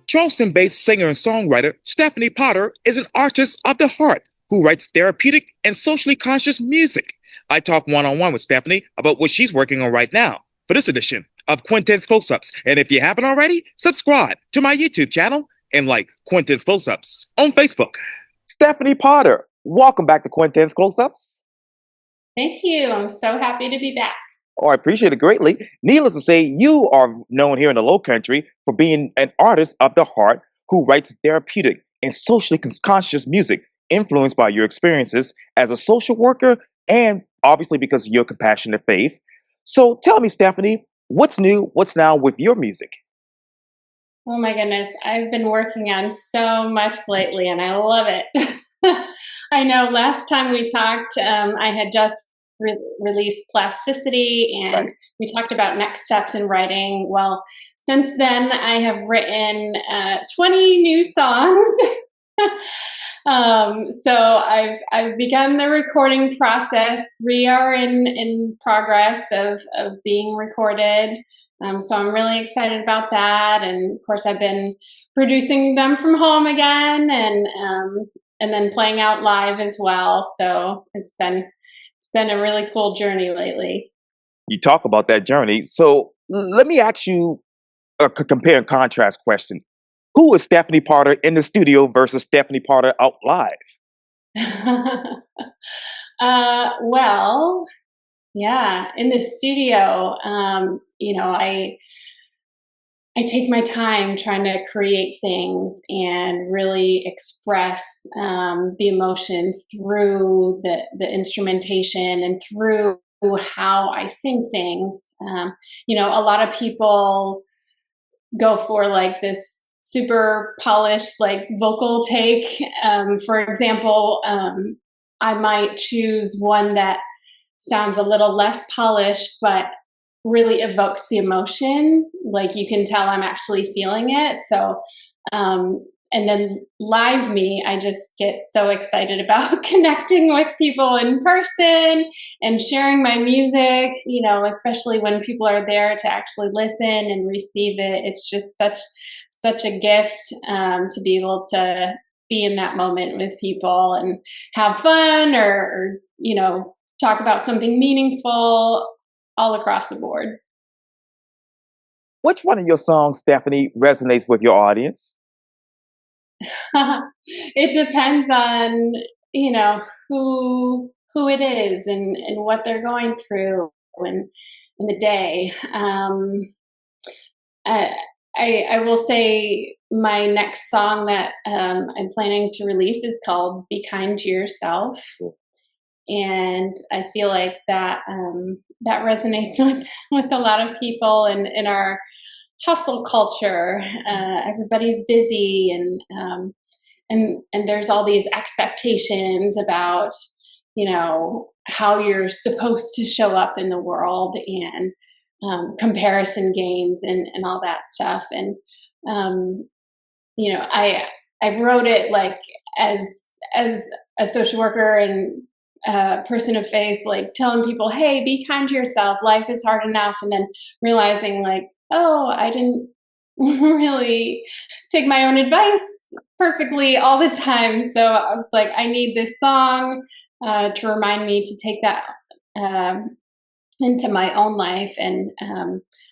Charleston-based singer and songwriter Stefanie Potter is an artist of the heart who writes therapeutic and socially conscious music. I talk one-on-one with Stefanie about what she's working on right now for this edition of Quintin's Close-Ups. And if you haven't already, subscribe to my YouTube channel and like Quintin's Close-Ups on Facebook. Stefanie Potter, welcome back to Quintin's Close-Ups. Thank you. I'm so happy to be back. Oh, I appreciate it greatly. Needless to say, you are known here in the Low Country for being an artist of the heart who writes therapeutic and socially conscious music, influenced by your experiences as a social worker and obviously because of your compassionate faith. So tell me, Stefanie, what's new? What's now with your music? Oh my goodness. I've been working on so much lately and I love it. I know last time we talked, I had just released Plasticity and Right. we talked about next steps in writing. Well, since then I have written 20 new songs. So I've begun the recording process. 3 are in progress of being recorded. So I'm really excited about that. And of course I've been producing them from home again and then playing out live as well. So it's been a really cool journey lately. You talk about that journey. So let me ask you a compare and contrast question. Who is Stefanie Potter in the studio versus Stefanie Potter out live? Well, yeah, in the studio, I take my time trying to create things and really express the emotions through the instrumentation and through how I sing things. A lot of people go for like this super polished like vocal take. For example, I might choose one that sounds a little less polished, but really evokes the emotion. Like you can tell I'm actually feeling it. So, and then live me, I just get so excited about connecting with people in person and sharing my music, especially when people are there to actually listen and receive it. It's just such a gift to be able to be in that moment with people and have fun or talk about something meaningful all across the board. Which one of your songs, Stefanie, resonates with your audience? It depends on, who it is and what they're going through in the day. I, I will say my next song that I'm planning to release is called Be Kind to Yourself. And I feel like that resonates with a lot of people in our hustle culture. Everybody's busy, and there's all these expectations about how you're supposed to show up in the world, and comparison games and all that stuff. And I wrote it like as a social worker and person of faith, like telling people, hey, be kind to yourself, life is hard enough, and then realizing like, oh, I didn't really take my own advice perfectly all the time. So I was like, I need this song to remind me to take that into my own life. And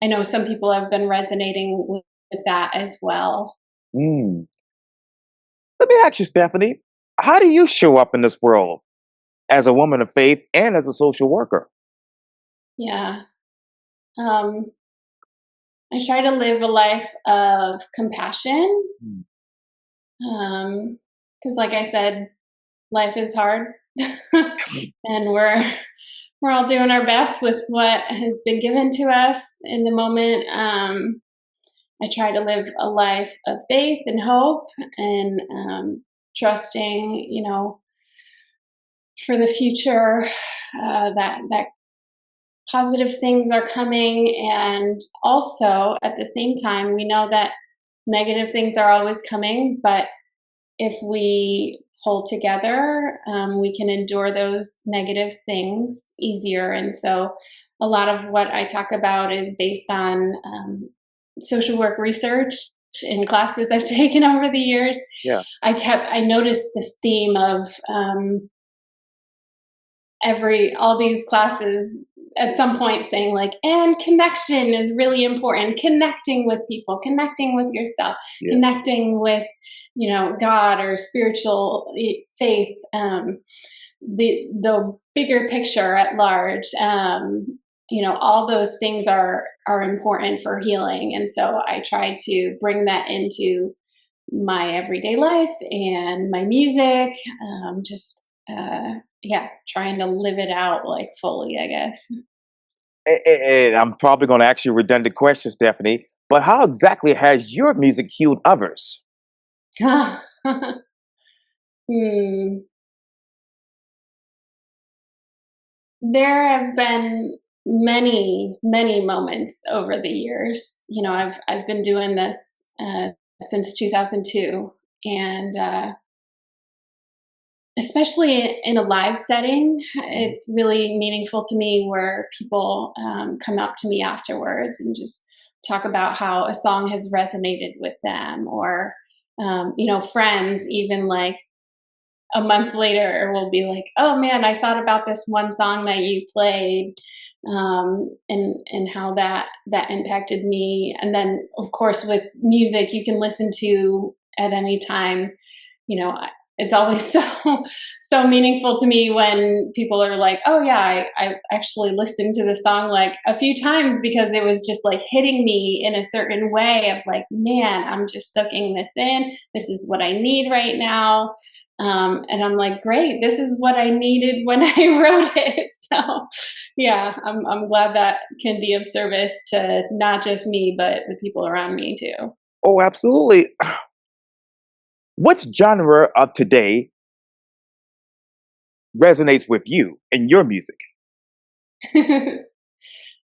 I know some people have been resonating with that as well. Mm. Let me ask you, Stefanie, how do you show up in this world as a woman of faith and as a social worker? Yeah. Um, I try to live a life of compassion. Mm. Because like I said, life is hard and we're all doing our best with what has been given to us in the moment. I try to live a life of faith and hope and trusting, for the future, that positive things are coming. And also at the same time, we know that negative things are always coming, but if we hold together, we can endure those negative things easier. And so a lot of what I talk about is based on social work research in classes I've taken over the years, Yeah. I noticed this theme of all these classes at some point saying like, and connection is really important, connecting with people, connecting with yourself, Yeah. connecting with, God or spiritual faith, the bigger picture at large. All those things are important for healing, and so I try to bring that into my everyday life and my music. Just yeah, trying to live it out like fully, I guess. And I'm probably going to ask you a redundant question, Stephanie, but how exactly has your music healed others? Hmm. There have been many moments over the years. I've been doing this since 2002, and especially in a live setting, Mhm. it's really meaningful to me where people come up to me afterwards and just talk about how a song has resonated with them, or friends even like a month later will be like, "Oh man, I thought about this one song that you played, and how that impacted me." And then, of course, with music, you can listen to at any time. It's always so meaningful to me when people are like, "Oh yeah, I actually listened to the song like a few times because it was just like hitting me in a certain way of like, man, I'm just soaking this in. This is what I need right now." And I'm like, great, this is what I needed when I wrote it. So, yeah, I'm glad that can be of service to not just me, but the people around me too. Oh, absolutely. What genre of today resonates with you in your music?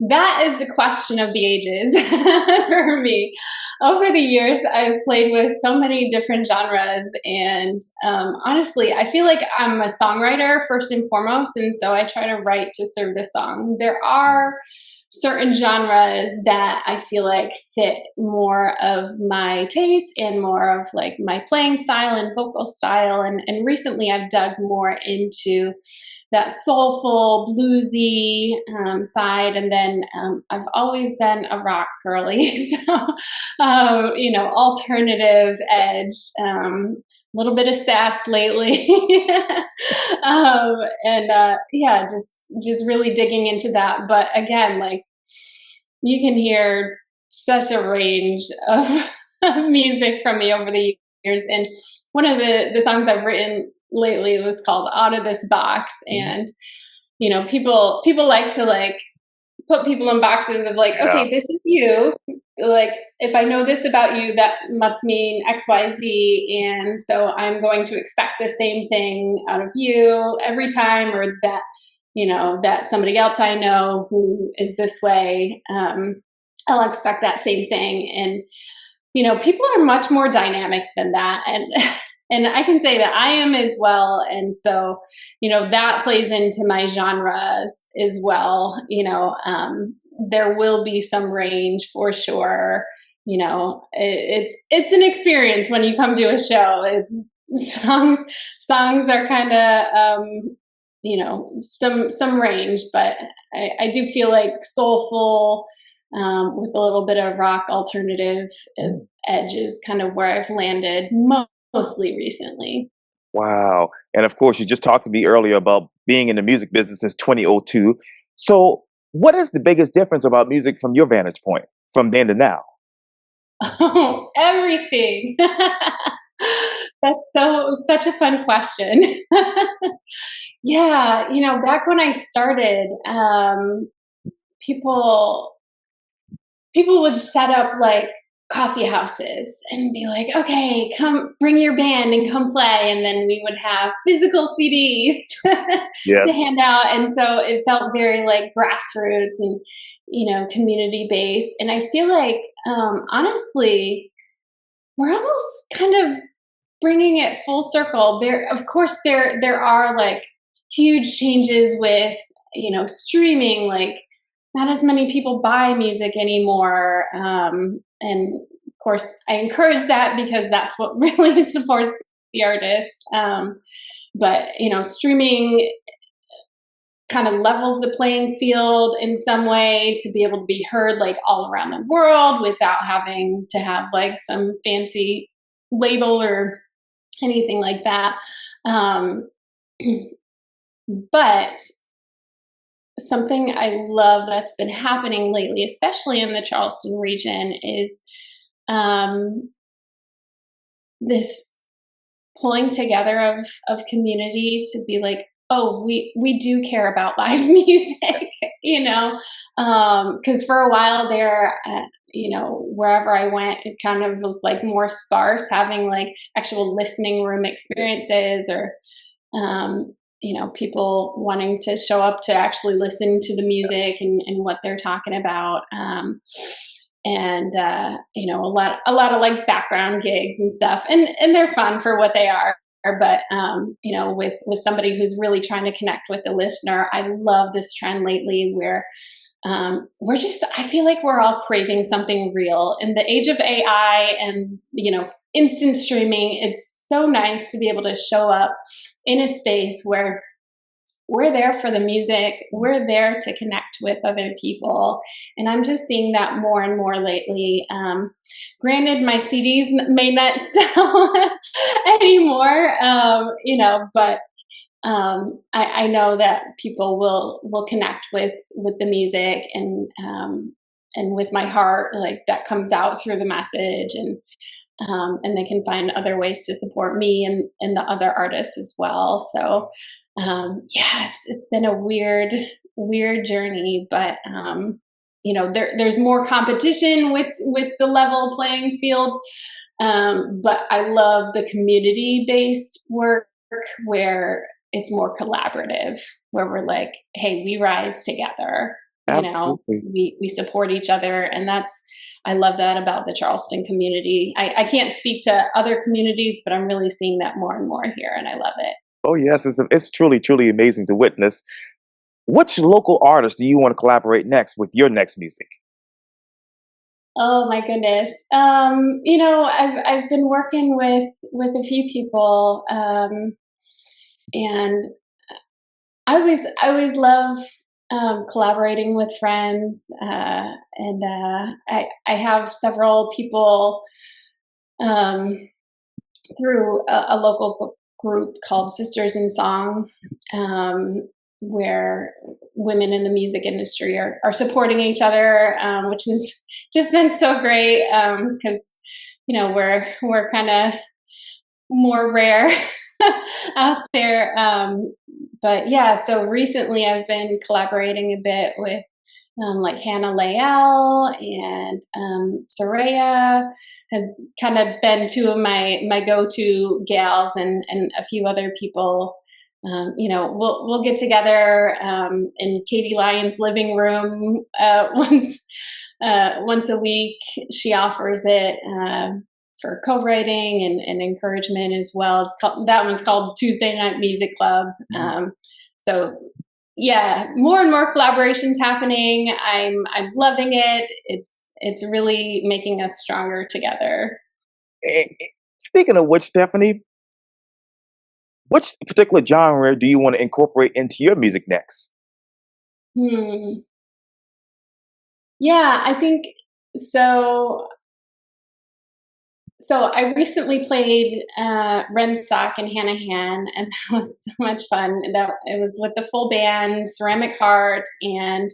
That is the question of the ages for me. Over the years, I've played with so many different genres, and honestly, I feel like I'm a songwriter first and foremost, and so I try to write to serve the song. There are certain genres that I feel like fit more of my taste and more of like my playing style and vocal style, and recently I've dug more into that soulful, bluesy side. And then I've always been a rock girly, so alternative edge, a little bit of sass lately, and yeah, just really digging into that. But again, like you can hear such a range of music from me over the years. And one of the songs I've written lately was called "Out of This Box," Mhm. and people like to like put people in boxes of like, Yeah. okay, this is you. Like, if I know this about you, that must mean X, Y, Z, and so I'm going to expect the same thing out of you every time, or that that somebody else I know who is this way, I'll expect that same thing. And people are much more dynamic than that, and and I can say that I am as well. And so, that plays into my genres as well. There will be some range for sure. It's an experience when you come to a show. It's songs are kind of some range, but I do feel like soulful, with a little bit of rock alternative edge is kind of where I've landed mostly recently. Wow. And of course, you just talked to me earlier about being in the music business since 2002. So, what is the biggest difference about music from your vantage point from then to now? Oh, everything. That's such a fun question. Yeah, back when I started, people people would set up like coffee houses and be like, okay, come bring your band and come play. And then we would have physical CDs to Yes. hand out. And so it felt very like grassroots and, community based. And I feel like, honestly, we're almost kind of bringing it full circle. Of course, there are like huge changes with streaming. Like, not as many people buy music anymore, and course, I encourage that because that's what really supports the artist. But streaming kind of levels the playing field in some way to be able to be heard like all around the world without having to have like some fancy label or anything like that. Um, but something I love that's been happening lately, especially in the Charleston region, is um, this pulling together of community to be like, oh, we do care about live music, because for a while there, wherever I went, it kind of was like more sparse, having like actual listening room experiences or people wanting to show up to actually listen to the music and what they're talking about. And a lot of like background gigs and stuff, and they're fun for what they are. But with somebody who's really trying to connect with the listener, I love this trend lately where I feel like we're all craving something real in the age of AI and instant streaming. It's so nice to be able to show up in a space where we're there for the music, we're there to connect with other people, and I'm just seeing that more and more lately. Granted, my CDs may not sell anymore, but I know that people will connect with the music and with my heart, like that comes out through the message, and they can find other ways to support me and the other artists as well. So yeah, it's been a weird journey, but there's more competition with the level playing field. But I love the community based work where it's more collaborative, where we're like, hey, we rise together. Absolutely. We support each other, and I love that about the Charleston community. I can't speak to other communities, but I'm really seeing that more and more here, and I love it. Oh yes, it's truly truly amazing to witness. Which local artist do you want to collaborate next with your next music? Oh my goodness. I've been working with a few people, and I always love collaborating with friends, and I have several people um, through a local group called Sisters in Song, um, where women in the music industry are supporting each other, which has just been so great because we're kind of more rare out there. But yeah, so recently I've been collaborating a bit with like Hannah Lael and Soraya have kind of been two of my go-to gals, and a few other people. We'll get together in Katie Lyons' living room once a week. She offers it for co-writing and encouragement as well. That one's called Tuesday Night Music Club. So yeah, more and more collaborations happening. I'm loving it. It's really making us stronger together. Eh, eh, Speaking of which, Stephanie, which particular genre do you want to incorporate into your music next? Hmm. Yeah, I think so. So I recently played Renstock and Hanahan, and that was so much fun. That it was with the full band, Ceramic Heart, and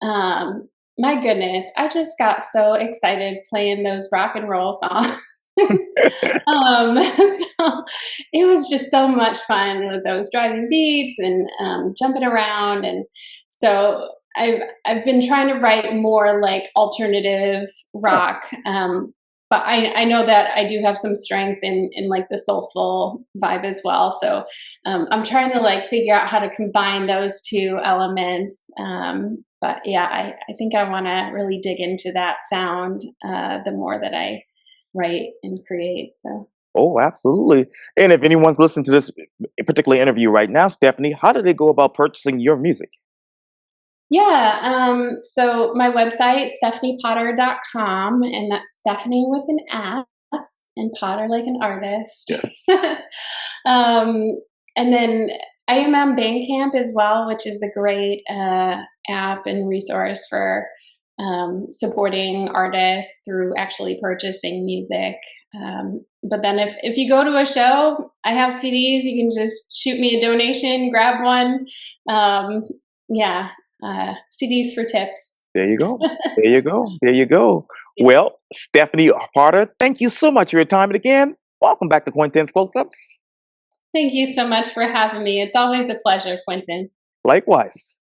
my goodness, I just got so excited playing those rock and roll songs. So it was just so much fun with those driving beats and jumping around, and so I've been trying to write more like alternative Huh. rock. But I know that I do have some strength in like the soulful vibe as well. So I'm trying to like figure out how to combine those two elements. But yeah, I think I want to really dig into that sound the more that I write and create. So Oh, absolutely. And if anyone's listening to this particular interview right now, Stephanie, how do they go about purchasing your music? Yeah. So my website, stephaniepotter.com, and that's Stephanie with an F and Potter like an artist. Yes. um, and then I am on Bandcamp as well, which is a great app and resource for supporting artists through actually purchasing music. But then if you go to a show, I have CDs. You can just shoot me a donation, grab one. Um, yeah, CDs for tips. There you go. There you go. There you go. Yeah. Well, Stefanie Potter, thank you so much for your time. And again, welcome back to Quintin's Close-Ups. Thank you so much for having me. It's always a pleasure, Quintin. Likewise.